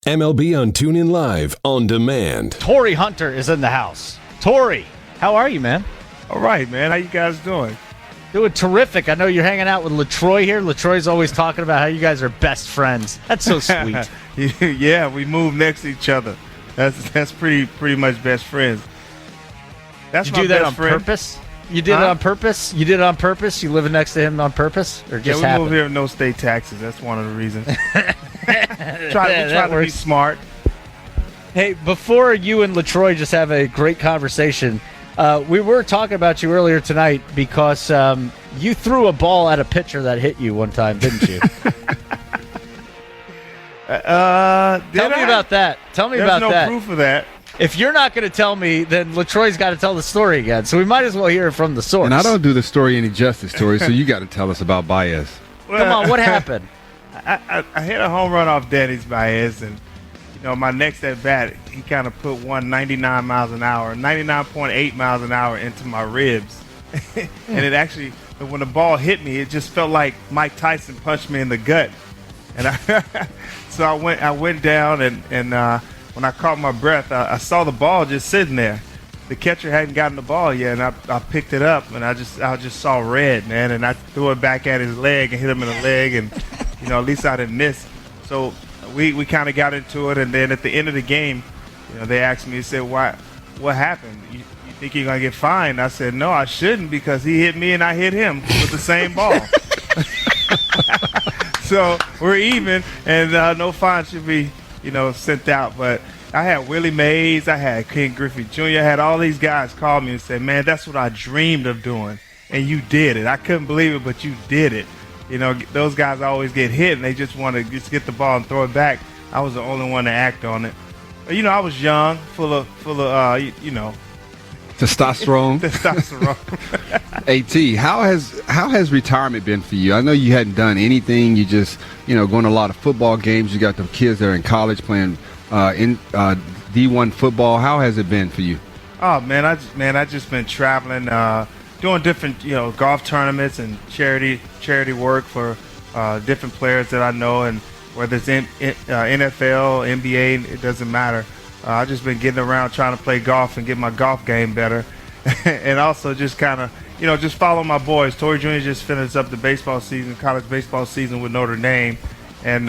MLB on TuneIn Live on demand. Torii Hunter is in the house. Torii, how are you, man? All right, man. How you guys doing? Doing terrific. I know you're hanging out with LaTroy here. LaTroy's always talking about how you guys are best friends. That's so sweet. Yeah, we move next to each other. That's pretty much best friends. That's you my do that best on friend. Purpose? You did it on purpose? You did it on purpose? You living next to him on purpose? Or just we happened? move here with no state taxes. That's one of the reasons. try to be smart. Hey, before you and LaTroy just have a great conversation, we were talking about you earlier tonight because you threw a ball at a pitcher that hit you one time, didn't you? Tell me about that. There's no proof of that. If you're not going to tell me, then LaTroy's got to tell the story again. So we might as well hear it from the source. And I don't do the story any justice, Torii, so you got to tell us about Baez. Come on, what happened? I hit a home run off Danny's Baez, and my next at bat, he kind of put 199 miles an hour, 99.8 miles an hour into my ribs, and it actually, when the ball hit me, it just felt like Mike Tyson punched me in the gut, and so I went down, and when I caught my breath, I saw the ball just sitting there. The catcher hadn't gotten the ball yet, and I picked it up, and I just saw red, man, and I threw it back at his leg and hit him in the leg, and at least I didn't miss. So we kind of got into it, and then at the end of the game, they asked me, they said, what happened? You think you're gonna get fined? I said, no, I shouldn't, because he hit me and I hit him with the same ball. So we're even, and no fine should be sent out. But I had Willie Mays, I had Ken Griffey Jr., I had all these guys call me and say, man, that's what I dreamed of doing, and you did it. I couldn't believe it, but you did it. Those guys always get hit, and they just want to just get the ball and throw it back. I was the only one to act on it. But, I was young, full of testosterone. At, how has retirement been for you? I know you hadn't done anything. You just going to a lot of football games. You got the kids that are in college playing in D1 football. How has it been for you? Oh man, I just been traveling, doing different golf tournaments and charity work for different players that I know, and whether it's NFL, NBA, it doesn't matter. I've just been getting around trying to play golf and get my golf game better, and also just kind of just follow my boys. Torii Jr. just finished up the college baseball season with Notre Dame, and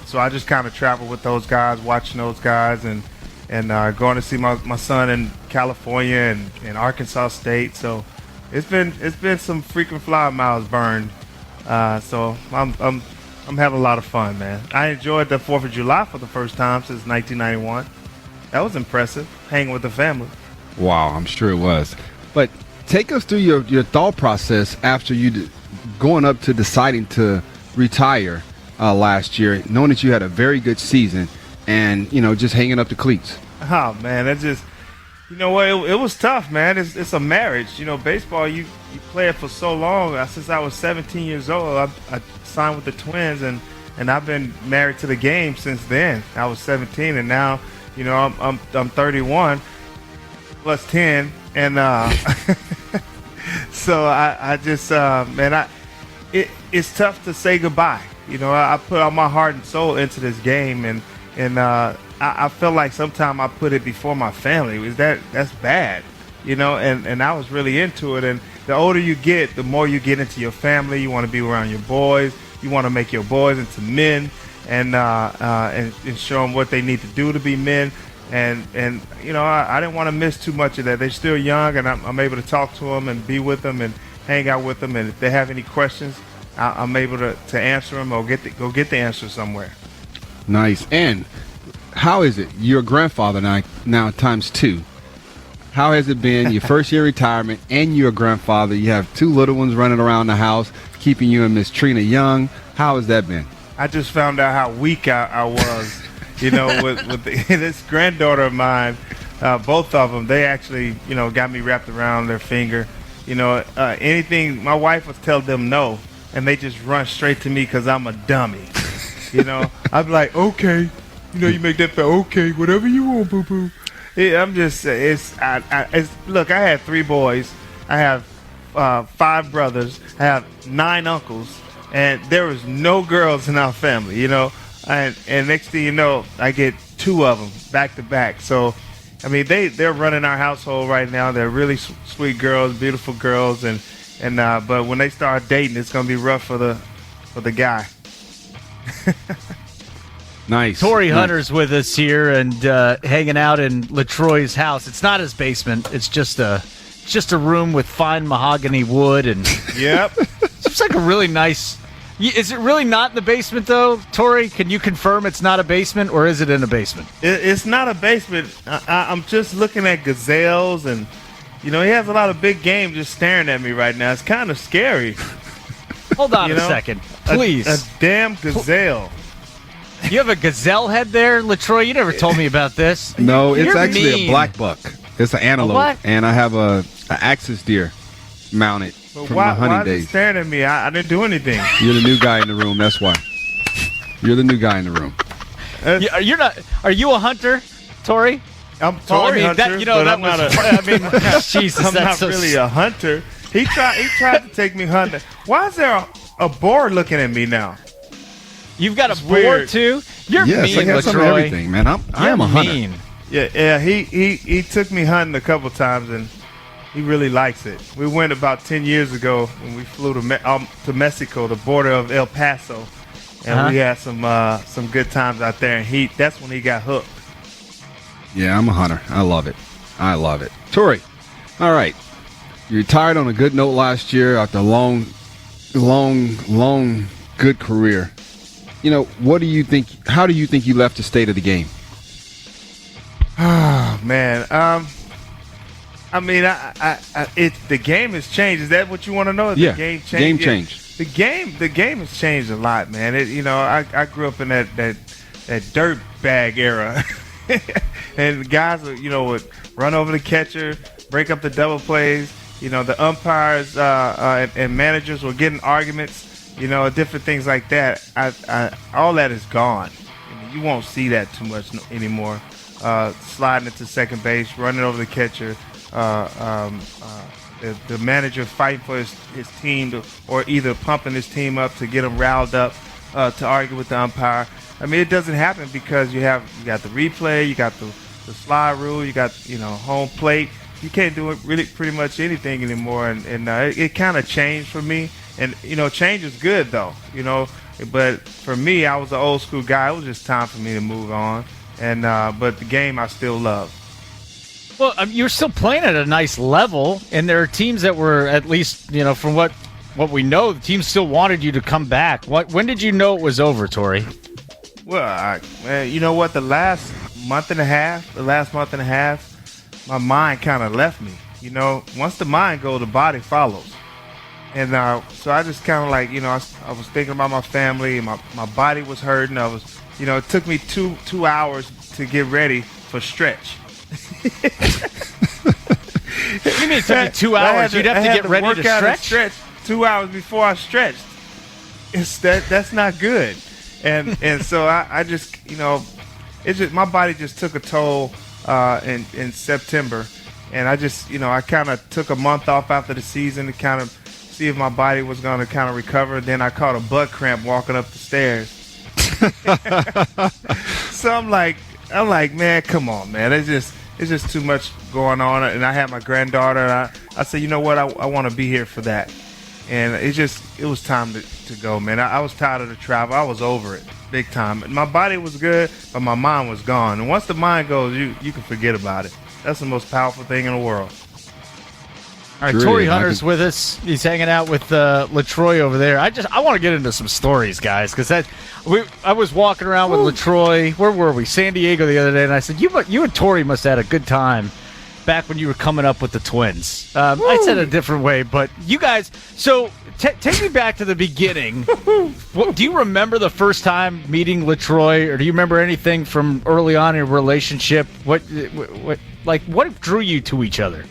so I just kind of travel with those guys, watching those guys, and going to see my son in California and Arkansas State. So it's been some frequent fly miles burned. So I'm having a lot of fun, man. I enjoyed the 4th of July for the first time since 1991. That was impressive, hanging with the family. Wow, I'm sure it was. But take us through your thought process after you going up to deciding to retire last year, knowing that you had a very good season and, just hanging up the cleats. Oh, man, that just, it was tough, man. It's a marriage. Baseball, you play it for so long. Since I was 17 years old, I signed with the Twins, and I've been married to the game since then. I was 17, and now, I'm 31 plus 10, and so I just, man, it's tough to say goodbye. I put all my heart and soul into this game, and I feel like sometimes I put it before my family. That's bad, and I was really into it. And the older you get, the more you get into your family. You want to be around your boys. You want to make your boys into men, and show them what they need to do to be men. And I didn't want to miss too much of that. They're still young, and I'm able to talk to them and be with them and hang out with them. And if they have any questions, I'm able to answer them or go get the answer somewhere. Nice. And how is it? You're a grandfather now times 2. How has it been? Your first year retirement, and you're a grandfather. You have 2 little ones running around the house, keeping you and Miss Trina young. How has that been? I just found out how weak I was. With this granddaughter of mine, both of them, they actually, got me wrapped around their finger. Anything, my wife would tell them no, and they just run straight to me because I'm a dummy. I'd be like, okay, you make that fair, okay, whatever you want, boo-boo. I'm just, look, I had 3 boys. I have 5 brothers. I have 9 uncles, and there was no girls in our family, and next thing you know, I get 2 of them back to back. So, I mean, they're running our household right now. They're really sweet girls, beautiful girls, and but when they start dating, it's gonna be rough for the guy. Nice. Torii Hunter's with us here and hanging out in LaTroy's house. It's not his basement. It's just a room with fine mahogany wood and. Yep. Seems like a really nice. Is it really not in the basement though, Torii? Can you confirm it's not a basement, or is it in a basement? It's not a basement. I'm just looking at gazelles, and he has a lot of big game just staring at me right now. It's kind of scary. Hold on a second, please. A damn gazelle. You have a gazelle head there, LaTroy? You never told me about this. No, it's You're actually mean. a black buck. It's an antelope, what? and I have a axis deer mounted But from why the hunting is he days. staring at me? I didn't do anything. You're the new guy in the room. That's why. You're the new guy in the room. You're not. Are you a hunter, Torii? I'm Torii Hunter, but I'm not Jesus, I'm not really a hunter. He tried to take me hunting. Why is there a boar looking at me now? You've got It's a boar weird. too. You're Yes, mean, I got some of LaTroy. everything, man. I am a hunter. Mean. Yeah. He took me hunting a couple times, and he really likes it. We went about 10 years ago when we flew to Mexico, the border of El Paso, and we had some good times out there. And that's when he got hooked. Yeah, I'm a hunter. I love it. I love it. Torii, all right. You retired on a good note last year after a long, good career. What do you think? How do you think you left the state of the game? Oh man, I mean, the game has changed. Is that what you want to know? Yeah, The game changed. game changed. The game has changed a lot, man. I grew up in that dirt bag era, and guys, would run over the catcher, break up the double plays. The umpires and managers were getting arguments. Different things like that. All that is gone. You won't see that too much anymore. Sliding into second base, running over the catcher. The manager fighting for his team or either pumping his team up to get them riled up to argue with the umpire. I mean, it doesn't happen because you got the replay, you got the slide rule, you got home plate. You can't do it really pretty much anything anymore, and it kind of changed for me. And change is good though, But for me, I was an old school guy. It was just time for me to move on. And but the game I still love. Well, you're still playing at a nice level, and there are teams that were at least, from what we know, the team still wanted you to come back. When did you know it was over, Torii? Well, you know what? The last month and a half, my mind kind of left me. Once the mind goes, the body follows. And so I just kind of I was thinking about my family. My body was hurting. It took me two hours to get ready for stretch. You mean it took you 2 hours? You'd have to get ready to stretch? 2 hours before I stretched. That's not good. And so I just my body just took a toll in September, and I kind of took a month off after the season to kind of see if my body was going to kind of recover. Then I caught a butt cramp walking up the stairs. So I'm like, man, come on, man. It's just too much going on. And I had my granddaughter, and I said, you know what? I want to be here for that. And it was time to go, man. I was tired of the travel. I was over it big time. My body was good, but my mind was gone. And once the mind goes, you can forget about it. That's the most powerful thing in the world. All right, Torii Hunter's with us. He's hanging out with LaTroy over there. I want to get into some stories, guys, because I was walking around with LaTroy. Where were we? San Diego the other day, and I said, you and Torii must have had a good time back when you were coming up with the twins. I said it a different way, but you guys. So take me back to the beginning. Do you remember the first time meeting LaTroy, or do you remember anything from early on in your relationship? What drew you to each other?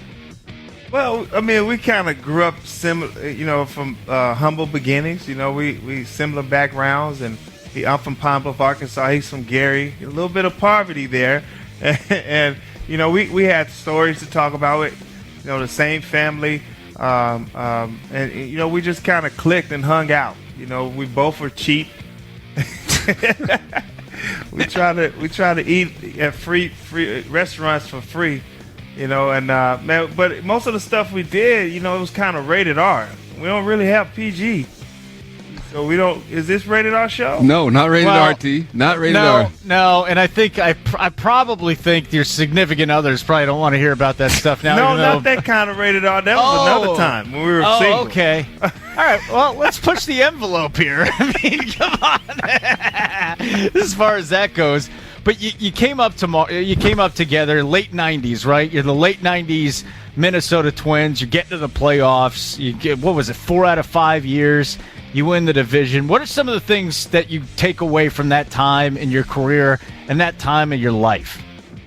Well, I mean, we kind of grew up similar, from humble beginnings. We similar backgrounds, and I'm from Pine Bluff, Arkansas. He's from Gary. A little bit of poverty there, and we had stories to talk about. It, the same family, and we just kind of clicked and hung out. We both were cheap. we try to eat at free restaurants for free, and man, but most of the stuff we did, it was kind of rated R. We don't really have PG. So we don't. Is this rated R show? No, not rated RT. Not rated R. No, and I think I probably think your significant others probably don't want to hear about that stuff now. No, not that kind of rated R. That was another time when we were single. Okay. All right. Well, let's push the envelope here. I mean, come on. As far as that goes, but you came up together late '90s, right? You're the late '90s Minnesota Twins. You're getting to the playoffs. You get 4 out of 5 years. You win the division. What are some of the things that you take away from that time in your career and that time in your life?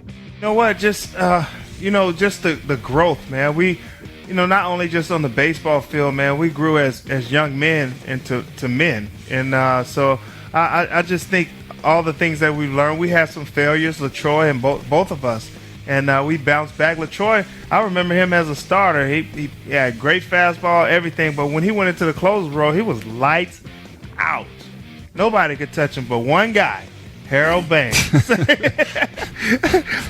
You know what? Just just the growth, man. We, not only just on the baseball field, man. We grew as young men into men, and so I just think all the things that we learned. We had some failures, LaTroy and both of us. And we bounced back. LaTroy, I remember him as a starter. He had great fastball, everything. But when he went into the closer's role, he was lights out. Nobody could touch him but one guy, Harold Baines.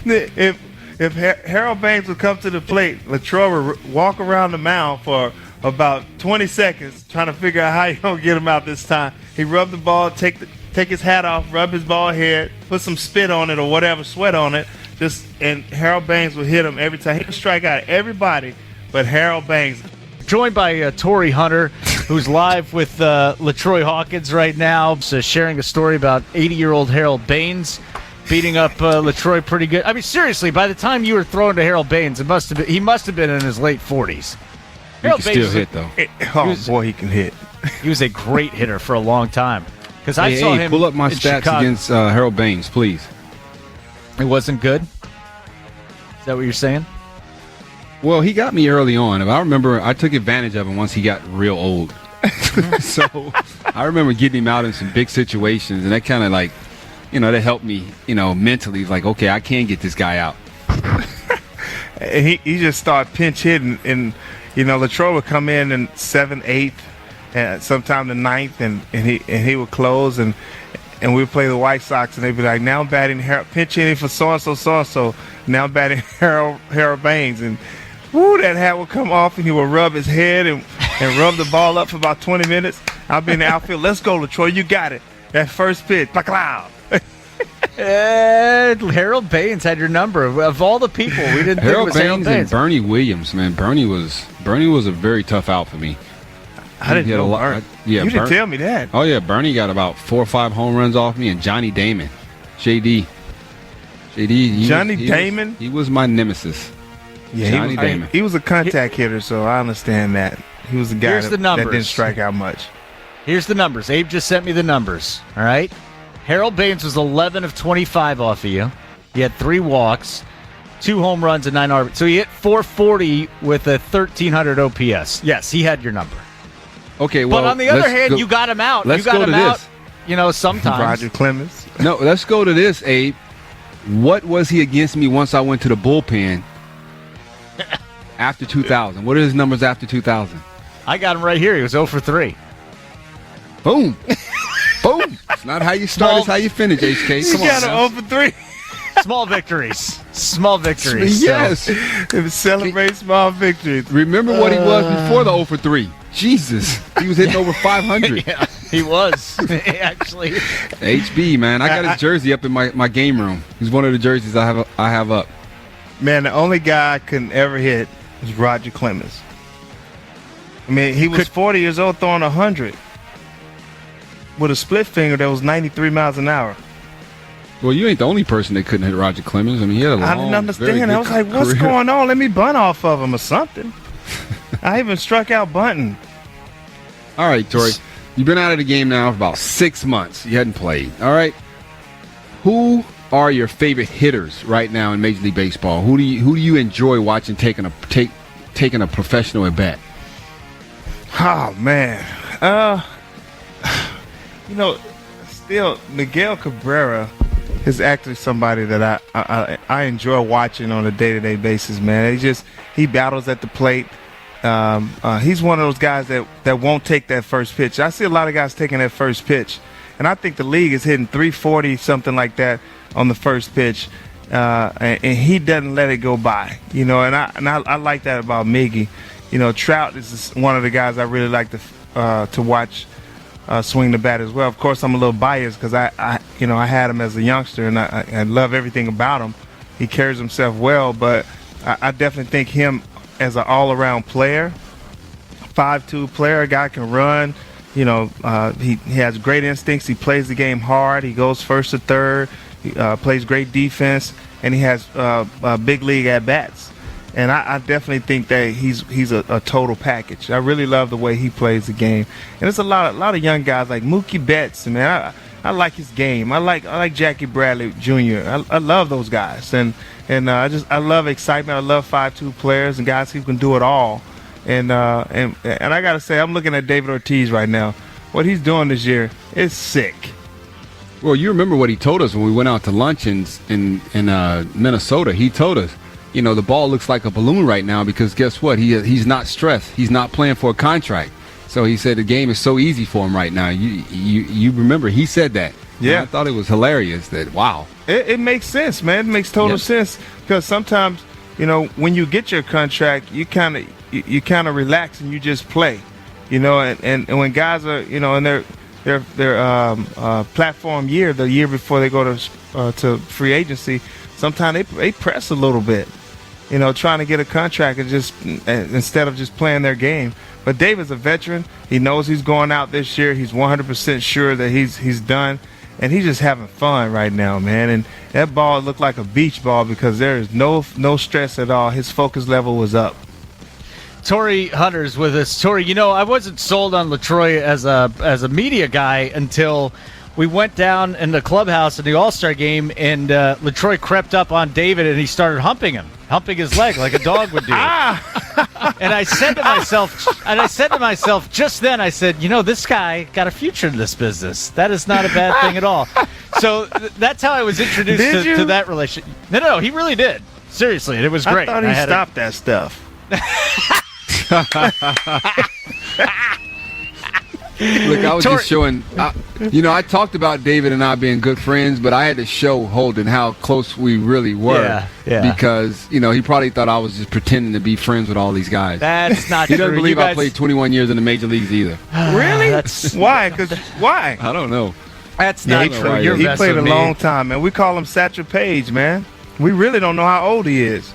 If Harold Baines would come to the plate, LaTroy would walk around the mound for about 20 seconds trying to figure out how you're going to get him out this time. He rubbed the ball, take his hat off, rub his ball head, put some spit on it or whatever, sweat on it. And Harold Baines would hit him every time. He would strike out everybody but Harold Baines. Joined by Torii Hunter, who's live with LaTroy Hawkins right now, so sharing a story about 80-year-old Harold Baines beating up LaTroy pretty good. I mean, seriously, by the time you were throwing to Harold Baines, he must have been in his late 40s. He can still hit, though. He can hit. He was a great hitter for a long time. Because I saw him pull up my stats Chicago. Against Harold Baines, please. It wasn't good? Is that what you're saying? Well, he got me early on. I remember I took advantage of him once he got real old. So I remember getting him out in some big situations, and that kind of that helped me, mentally. Like, okay, I can get this guy out. And he just started pinch hitting, and LaTroy would come in 7th, 8th, and sometime the 9th, and he would close, and we would play the White Sox, and they'd be like, now I'm batting pinch hitting for so-and-so. Now I'm batting Harold Baines. And, that hat would come off, and he would rub his head and rub the ball up for about 20 minutes. I'll be in the outfield. Let's go, LaTroy. You got it. That first pitch. Baclow. Harold Baines had your number. Of all the people, we didn't think it was Harold Baines. And Bernie Williams, man. Bernie was a very tough out for me. I didn't know Bernie. You didn't tell me that. Oh, yeah. Bernie got about 4 or 5 home runs off me, and Johnny Damon. JD. Damon? He was my nemesis. Yeah, Johnny Damon. He was a contact hitter, so I understand that. He was a guy that didn't strike out much. Here's the numbers. Abe just sent me the numbers. All right? Harold Baines was 11 of 25 off of you. He had 3 walks, 2 home runs, and 9 RBIs. So he hit 440 with a 1,300 OPS. Yes, he had your number. Okay, well, but on the other hand, you got him out. Let's go to this. Sometimes. Roger Clemens. No, let's go to this, Abe. What was he against me once I went to the bullpen after 2000? What are his numbers after 2000? I got him right here. He was 0 for 3. Boom. Boom. It's not how you start, it's how you finish, HK. You got him 0 for 3. Small victories. Small victories. Yes. Celebrate small victories. Remember what he was before the 0 for 3. Jesus. He was hitting over 500. Yeah, he was. Actually. HB, man. I got his jersey up in my game room. He's one of the jerseys I have up. Man, the only guy I couldn't ever hit was Roger Clemens. I mean, he was 40 years old throwing 100 with a split finger that was 93 miles an hour. Well, you ain't the only person that couldn't hit Roger Clemens. I mean, he had a long, I didn't understand. I was like, what's career. going on? Let me bunt off of him or something. I even struck out bunting. All right, Torii. You've been out of the game now for about 6 months. You hadn't played. All right. Who are your favorite hitters right now in Major League Baseball? Who do you enjoy watching taking a professional at bat? Oh man. Still Miguel Cabrera is actually somebody that I enjoy watching on a day-to-day basis, man. He battles at the plate. He's one of those guys that won't take that first pitch. I see a lot of guys taking that first pitch, and I think the league is hitting 340, something like that, on the first pitch. And he doesn't let it go by, and I like that about Miggy. Trout is one of the guys I really like to watch swing the bat as well. Of course, I'm a little biased because I had him as a youngster, and I love everything about him. He carries himself well, but I definitely think him as an all-around player, 5'2" player, a guy can run. He has great instincts. He plays the game hard. He goes first to third. He plays great defense, and he has big league at bats. And I definitely think that he's a total package. I really love the way he plays the game. And there's a lot of young guys like Mookie Betts. Man, I like his game. I like Jackie Bradley Jr. I love those guys. And I love excitement. I love 5'2" players and guys who can do it all. And I gotta say, I'm looking at David Ortiz right now. What he's doing this year is sick. Well, you remember what he told us when we went out to lunch in Minnesota. He told us, the ball looks like a balloon right now because guess what? He's not stressed. He's not playing for a contract. So he said the game is so easy for him right now. You remember he said that. Yeah. And I thought it was hilarious that, wow. It makes sense, man. It makes total sense because sometimes, when you get your contract, you kind of relax and you just play, and when guys are, in their platform year, the year before they go to free agency, sometimes they press a little bit, trying to get a contract and just instead of just playing their game. But David's a veteran. He knows he's going out this year. He's 100% sure that he's done, and he's just having fun right now, man. And that ball looked like a beach ball because there is no stress at all. His focus level was up. Torii Hunter's with us. Torii, I wasn't sold on LaTroy as a media guy until we went down in the clubhouse in the All-Star game, and LaTroy crept up on David, and he started humping his leg like a dog would do. And I said to myself, just then, I said, this guy got a future in this business. That is not a bad thing at all. So that's how I was introduced to that relationship. No, he really did. Seriously, and it was great. I thought he stopped that stuff. Look, I was just showing, I talked about David and I being good friends, but I had to show Holden how close we really were. Yeah. Because, he probably thought I was just pretending to be friends with all these guys. That's not true. He doesn't believe I played 21 years in the major leagues either. Really? Why? Why? I don't know. That's not true. He played a long time, man. We call him Satchel Paige, man. We really don't know how old he is.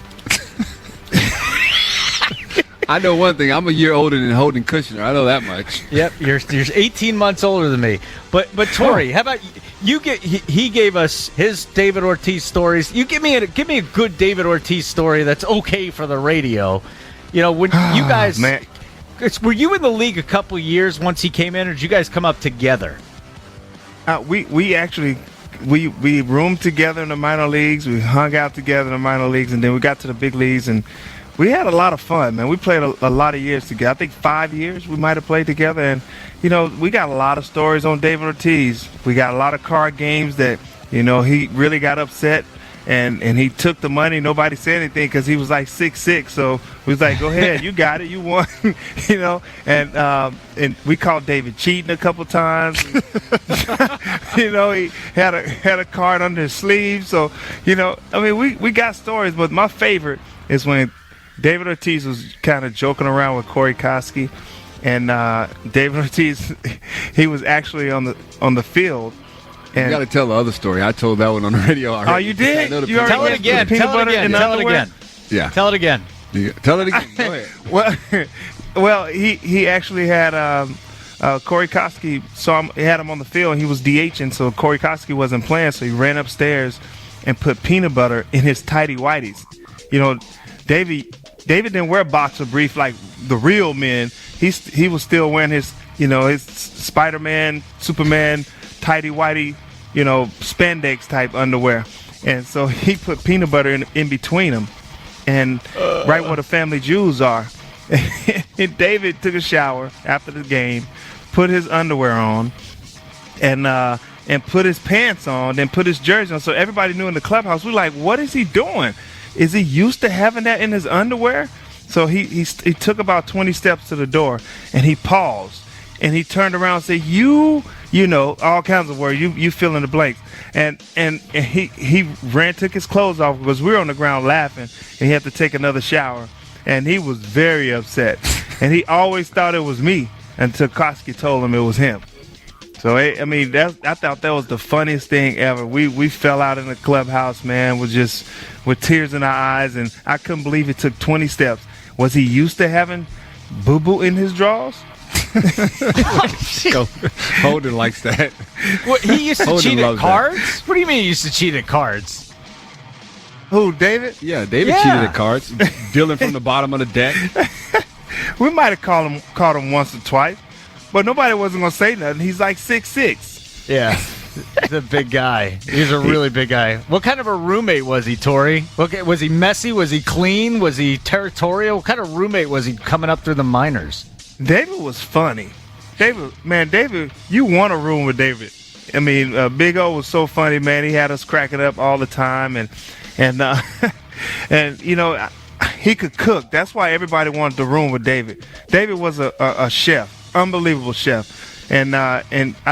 I know one thing. I'm a year older than Holden Kushner. I know that much. Yep, you're 18 months older than me. But Torii, how about you? He gave us his David Ortiz stories. You give me a good David Ortiz story that's okay for the radio. When you guys, man. Were you in the league a couple years once he came in, or did you guys come up together? We actually roomed together in the minor leagues. We hung out together in the minor leagues, and then we got to the big leagues and. We had a lot of fun, man. We played a lot of years together. I think 5 years we might have played together. And, we got a lot of stories on David Ortiz. We got a lot of card games that, he really got upset. And he took the money. Nobody said anything because he was like 6'6". So we was like, go ahead. You got it. You won. And we called David cheating a couple times. He had a card under his sleeve. So, we got stories. But my favorite is when David Ortiz was kind of joking around with Corey Koski, and David Ortiz, he was actually on the field. And you got to tell the other story. I told that one on the radio already. Oh, you did? Tell it again. Tell it again. Yeah. Tell it again. Tell it again. Go ahead. Well, he actually had Corey Koski saw him. He had him on the field, and he was DHing, so Corey Koski wasn't playing. So he ran upstairs and put peanut butter in his tighty whities. David didn't wear boxer brief like the real men. He was still wearing his Spider-Man, Superman, tighty whitey, spandex type underwear. And so he put peanut butter in between them, and right where the family jewels are. And David took a shower after the game, put his underwear on, and put his pants on, then put his jersey on. So everybody knew in the clubhouse, we were like, what is he doing? Is he used to having that in his underwear? So he took about 20 steps to the door, and he paused, and he turned around and said, you all kinds of words. You fill in the blanks. And he took his clothes off because we were on the ground laughing, and he had to take another shower. And he was very upset. And he always thought it was me until Koski told him it was him. So, I thought that was the funniest thing ever. We fell out in the clubhouse, man, with tears in our eyes, and I couldn't believe it took 20 steps. Was he used to having boo-boo in his drawers? Holden likes that. What, he used to Holden cheat at loves cards? that. What do you mean he used to cheat at cards? Who, David? Yeah, David Yeah. cheated at cards, dealing from the bottom of the deck. We might have caught him once or twice, but nobody wasn't going to say nothing. He's like 6'6". Yeah. He's a big guy. He's a really big guy. What kind of a roommate was he, Torii? Was he messy? Was he clean? Was he territorial? What kind of roommate was he coming up through the minors? David was funny. David, you want a room with David. I mean, Big O was so funny, man. He had us cracking up all the time, and he could cook. That's why everybody wanted the room with David. David was a chef, unbelievable chef, and I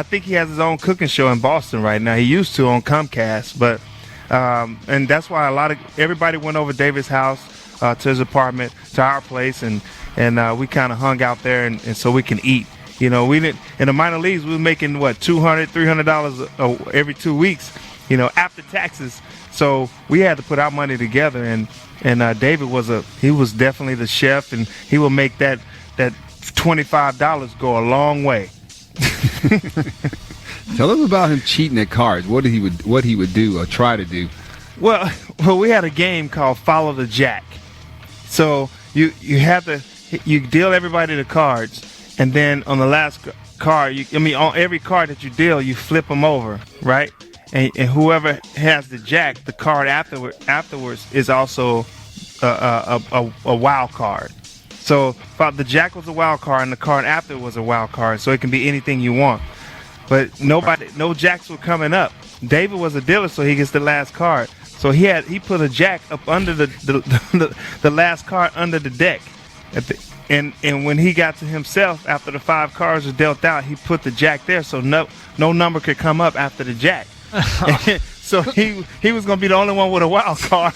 think he has his own cooking show in Boston right now. He used to on Comcast, but and that's why everybody went over to David's house, to his apartment, to our place, and we kind of hung out there, and so we can eat. We didn't in the minor leagues. We were making $200, $300 every 2 weeks. After taxes. So we had to put our money together, and David was definitely the chef, and he will make that $25 go a long way. Tell us about him cheating at cards. What he would do or try to do. Well, we had a game called Follow the Jack. So you deal everybody the cards, and then on the last card, on every card that you deal, you flip them over, right? And whoever has the jack, the card afterwards is also a wild card. So the jack was a wild card, and the card after was a wild card. So it can be anything you want. But no jacks were coming up. David was a dealer, so he gets the last card. So he put a jack up under the last card under the deck. And when he got to himself after the 5 cards were dealt out, he put the jack there, so no number could come up after the jack. So he was going to be the only one with a wild card.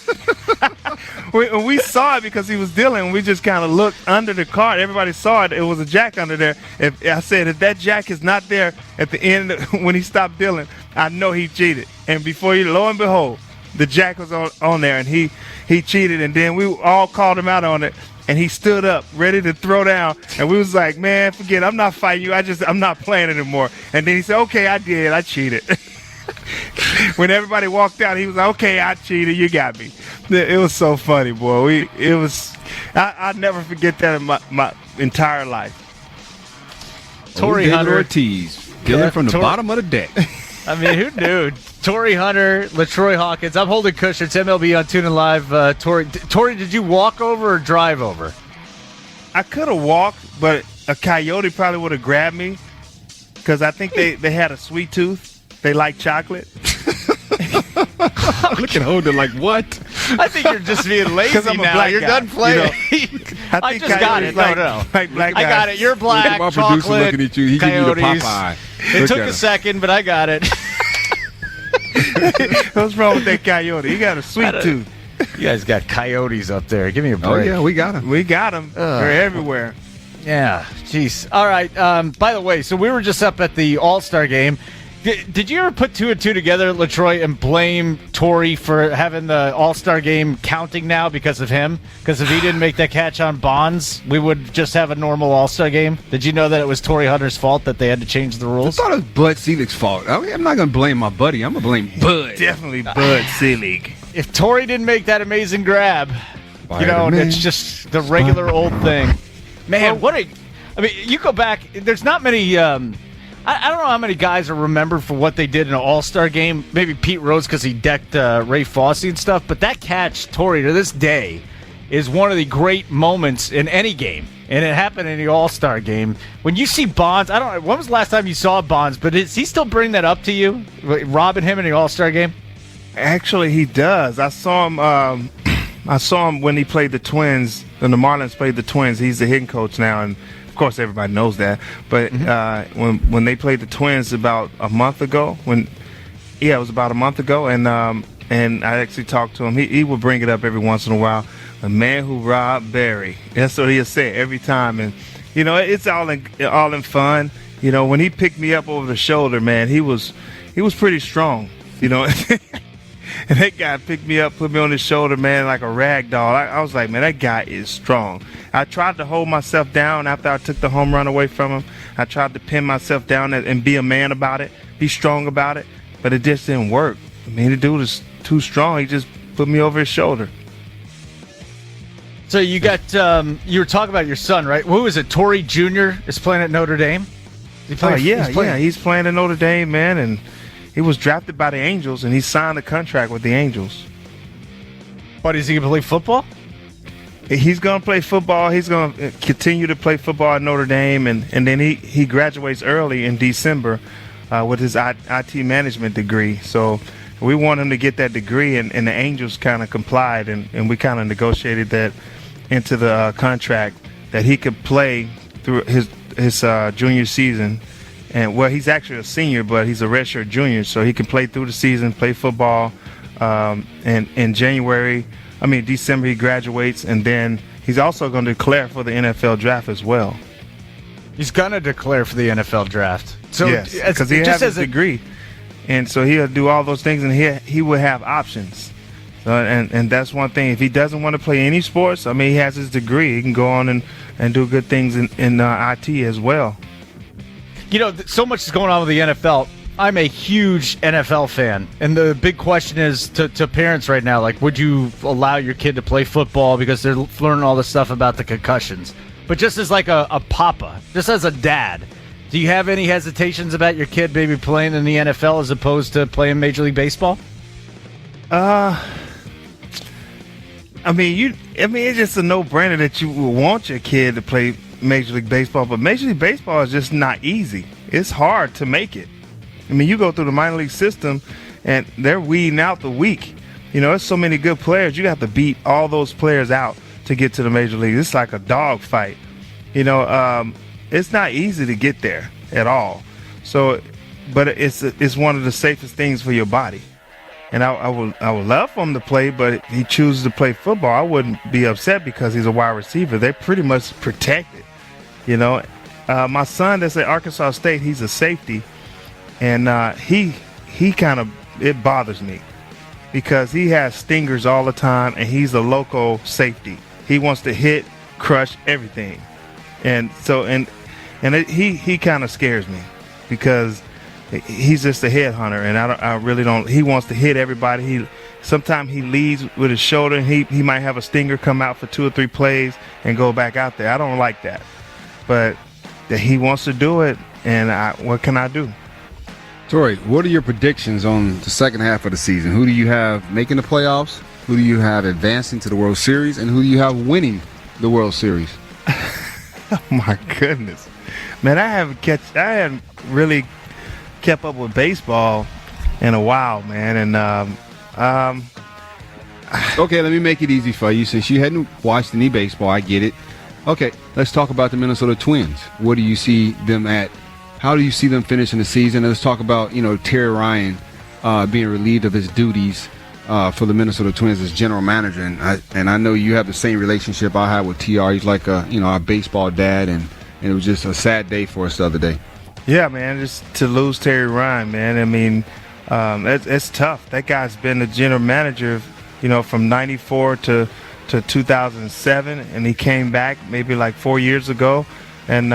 we saw it because he was dealing. We just kind of looked under the card. Everybody saw it. It was a jack under there. If that jack is not there at the end when he stopped dealing, I know he cheated. And lo and behold, the jack was on there, and he cheated. And then we all called him out on it. And he stood up, ready to throw down. And we was like, man, forget it. I'm not fighting you. I'm not playing anymore. And then he said, okay, I did. I cheated. When everybody walked out, he was like, okay, I cheated. You got me. It was so funny, boy. I'll never forget that in my entire life. Torii David Hunter. Ortiz, dealing from the bottom of the deck. I mean, who knew? Torii Hunter, LaTroy Hawkins. I'm Holden Kushner. It's MLB on TuneIn Live. Torii, did you walk over or drive over? I could have walked, but a coyote probably would have grabbed me because I think they had a sweet tooth. They like chocolate. Look at Holden like, what? I think you're just being lazy 'Cause I'm a now. black You're guy, done playing. I just got it. Like, No. like black I got guys. it. You're black, My producer chocolate, looking at you. He give you the coyotes. Popeye. It Look took at a him. second, but I got it. What's wrong with that coyote? He got a sweet tooth. You guys got coyotes up there. Give me a break. Oh, yeah, we got him. We got them. They're everywhere. Yeah, jeez. All right. By the way, so we were just up at the All-Star game. Did you ever put 2 and 2 together, LaTroy, and blame Torii for having the All-Star game counting now because of him? Because if he didn't make that catch on Bonds, we would just have a normal All-Star game? Did you know that it was Torii Hunter's fault that they had to change the I rules? thought it was Bud Selig's fault. I'm not going to blame my buddy. I'm going to blame Bud. Definitely Bud Selig. If Torii didn't make that amazing grab, Spider-Man. it's just the regular old thing. Man, you go back, there's not many... I don't know how many guys are remembered for what they did in an All-Star game. Maybe Pete Rose because he decked Ray Fosse and stuff. But that catch, Torii, to this day, is one of the great moments in any game. And it happened in the All-Star game. When you see Bonds, I don't know, when was the last time you saw Bonds? But does he still bring that up to you, robbing him in the All-Star game? Actually, he does. I saw him when he played the Twins, and the Marlins played the Twins. He's the hitting coach now, and of course, everybody knows that. But when they played the Twins about a month ago, it was about a month ago, and I actually talked to him. He would bring it up every once in a while. The man who robbed Barry. That's what he'll say every time. And, it's all in fun. When he picked me up over the shoulder, man, he was pretty strong, And that guy picked me up, put me on his shoulder, man, like a rag doll. I was like, man, that guy is strong. I tried to hold myself down after I took the home run away from him. I tried to pin myself down and be a man about it, be strong about it, but it just didn't work. I mean, the dude is too strong. He just put me over his shoulder. So you got you were talking about your son, right? Who is it? Torii Jr. is playing at Notre Dame. He's playing at Notre Dame, man, and he was drafted by the Angels, and he signed a contract with the Angels. But is he going to play football? He's going to play football. He's going to continue to play football at Notre Dame, and then he graduates early in December with his IT management degree. So we want him to get that degree, and the Angels kind of complied, and we kind of negotiated that into the contract that he could play through his junior season. And he's actually a senior, but he's a redshirt junior, so he can play through the season, play football. And in December he graduates, and then he's also going to declare for the NFL draft as well. He's going to declare for the NFL draft. So yes, because he has his degree, and so he'll do all those things, and he will have options. So, and that's one thing. If he doesn't want to play any sports, he has his degree. He can go on and do good things in IT as well. So much is going on with the NFL. I'm a huge NFL fan, and the big question is to parents right now, like, would you allow your kid to play football because they're learning all this stuff about the concussions? But just as like a papa, just as a dad, do you have any hesitations about your kid maybe playing in the NFL as opposed to playing Major League Baseball? It's just a no-brainer that you would want your kid to play Major League Baseball, but Major League Baseball is just not easy. It's hard to make it. You go through the minor league system, and they're weeding out the weak. There's so many good players. You have to beat all those players out to get to the Major League. It's like a dog fight. It's not easy to get there at all. So, but it's one of the safest things for your body. And I would love for him to play, but if he chooses to play football, I wouldn't be upset because he's a wide receiver. They're pretty much protected. My son that's at Arkansas State, he's a safety, and it bothers me because he has stingers all the time, and he's a local safety. He wants to hit, crush everything, and so he kind of scares me because he's just a headhunter, and I really don't. He wants to hit everybody. Sometimes he leads with his shoulder, and he might have a stinger come out for 2 or 3 plays and go back out there. I don't like that, but that he wants to do it, and what can I do? Torii, what are your predictions on the second half of the season? Who do you have making the playoffs? Who do you have advancing to the World Series? And who do you have winning the World Series? Oh, my goodness. Man, I haven't really kept up with baseball in a while, man. And okay, let me make it easy for you. Since you hadn't watched any baseball, I get it. Okay, let's talk about the Minnesota Twins. What do you see them at? How do you see them finishing the season? Let's talk about, Terry Ryan being relieved of his duties for the Minnesota Twins as general manager. And I know you have the same relationship I have with TR. He's like our baseball dad, and it was just a sad day for us the other day. Yeah, man, just to lose Terry Ryan, man. It's tough. That guy's been the general manager, from 94 to 2007, and he came back maybe like 4 years ago and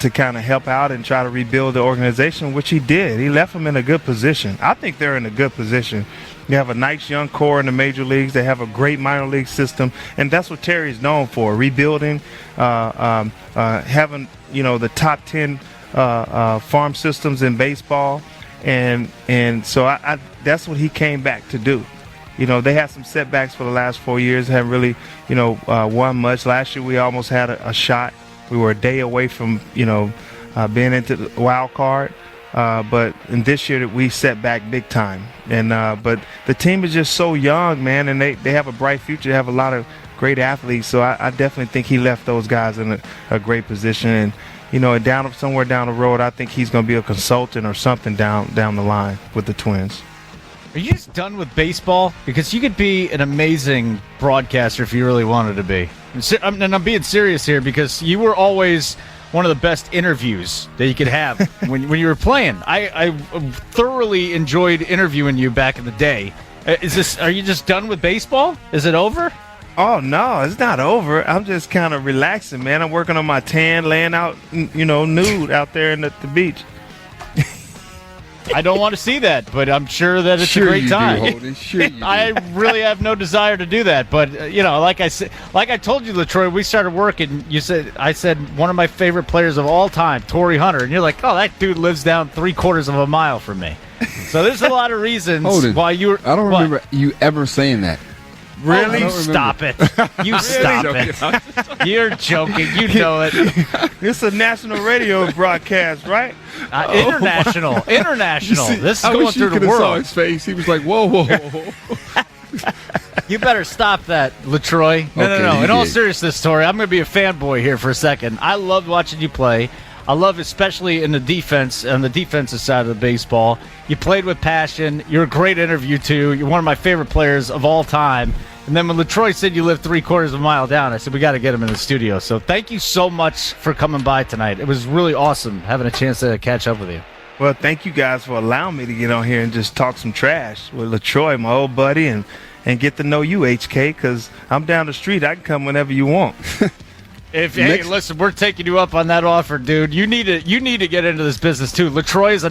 to kind of help out and try to rebuild the organization, which he did. He left them in a good position. I think they're in a good position. You have a nice young core in the major leagues. They have a great minor league system, and that's what Terry's known for, rebuilding, having, the top 10 farm systems in baseball. And so that's what he came back to do. They had some setbacks for the last 4 years, haven't really, won much. Last year we almost had a shot. We were a day away from, being into the wild card. But in this year we set back big time. And but the team is just so young, man, and they have a bright future. They have a lot of great athletes. So I definitely think he left those guys in a great position. And, somewhere down the road, I think he's going to be a consultant or something down the line with the Twins. Are you just done with baseball? Because you could be an amazing broadcaster if you really wanted to be. And I'm being serious here because you were always one of the best interviews that you could have when you were playing. I thoroughly enjoyed interviewing you back in the day. Are you just done with baseball? Is it over? Oh, no, it's not over. I'm just kind of relaxing, man. I'm working on my tan, laying out, nude out there in the beach. I don't want to see that, but I'm sure that it's a great time. Sure you do. I really have no desire to do that, but like I told you, LaTroy, we started working. I said one of my favorite players of all time, Torii Hunter, and you're like, oh, that dude lives down 3/4 of a mile from me. So there's a lot of reasons Holden, why you were. I don't remember you ever saying that. Really? Stop it. You stop it. You're joking. You know it. It's a national radio broadcast, right? International. This is going through the Saw world. his face. He was like, whoa. You better stop that, LaTroy. No. In all seriousness, Torii, I'm going to be a fanboy here for a second. I love watching you play. I love, especially in the defense, on the defensive side of the baseball. You played with passion. You're a great interview, too. You're one of my favorite players of all time. And then when LaTroy said you live 3/4 of a mile down, I said, we got to get him in the studio. So thank you so much for coming by tonight. It was really awesome having a chance to catch up with you. Well, thank you guys for allowing me to get on here and just talk some trash with LaTroy, my old buddy, and get to know you, HK, because I'm down the street. I can come whenever you want. Hey, listen, we're taking you up on that offer, dude. You need to get into this business too. LaTroy is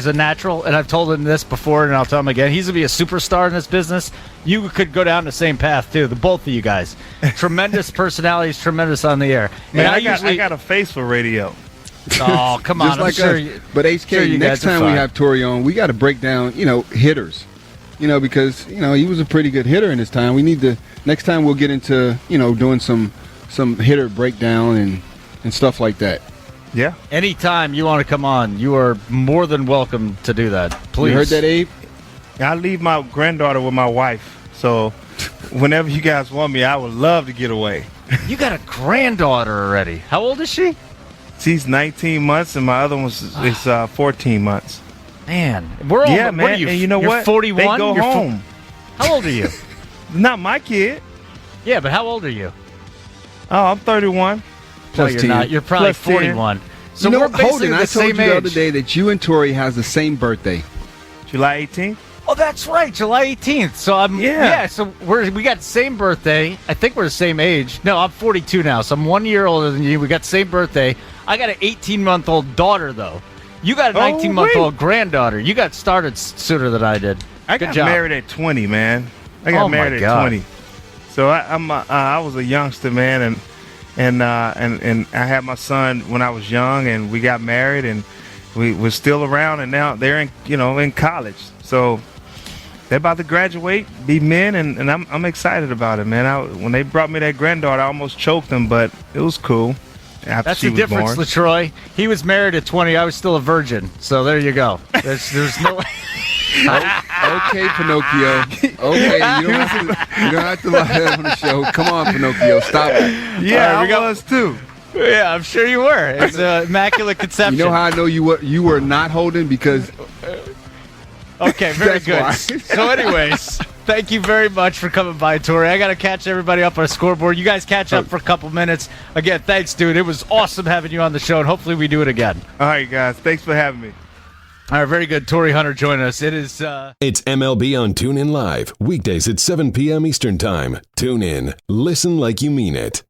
a natural, and I've told him this before, and I'll tell him again. He's gonna be a superstar in this business. You could go down the same path too. The both of you guys, tremendous personalities, tremendous on the air. Man, I got a face for radio. Oh, come on, Just like us. But HK, next time we have Torii on, we got to break down, hitters. Because he was a pretty good hitter in his time. We need to next time we'll get into doing some hitter breakdown and stuff like that. Yeah. Anytime you want to come on, you are more than welcome to do that. Please. You heard that, Abe? I leave my granddaughter with my wife, so whenever you guys want me, I would love to get away. You got a granddaughter already. How old is she? She's 19 months, and my other one is 14 months. Man, we're all. Yeah, what man. Are you, and you know you're what? 41. They go home. How old are you? Not my kid. Yeah, but how old are you? Oh, I'm 31. No, you're 10. not. You're probably Plus 10. 41. So we're basically Holden, the I told same you the other age. day that you and Torii has the same birthday. July 18th. Oh, that's right, July 18th. So so we got the same birthday. I think we're the same age. No, I'm 42 now, so I'm 1 year older than you. We got the same birthday. I got an 18-month-old daughter, though. You got a 19-month-old granddaughter. You got started sooner than I did. I got married at 20, man. I got married at 20. So I was a youngster, man, and I had my son when I was young, and we got married, and we were still around, and now they're in college. So they're about to graduate, be men, and I'm excited about it, man. When they brought me that granddaughter, I almost choked them, but it was cool. That's the difference, LaTroy. He was married at 20. I was still a virgin. So there you go. There's no. Okay, Pinocchio. Okay, you don't have to lie on the show. Come on, Pinocchio, stop it. Yeah, I was too. Yeah, I'm sure you were. It's an immaculate conception. You know how I know you were not Holden? Because okay, very That's good. why. So anyways, thank you very much for coming by, Torii. I got to catch everybody up on a scoreboard. You guys catch up for a couple minutes. Again, thanks, dude. It was awesome having you on the show, and hopefully we do it again. All right, guys. Thanks for having me. All right, very good. Torii Hunter joining us. It's MLB on TuneIn Live, weekdays at 7 p.m. Eastern Time. Tune in. Listen like you mean it.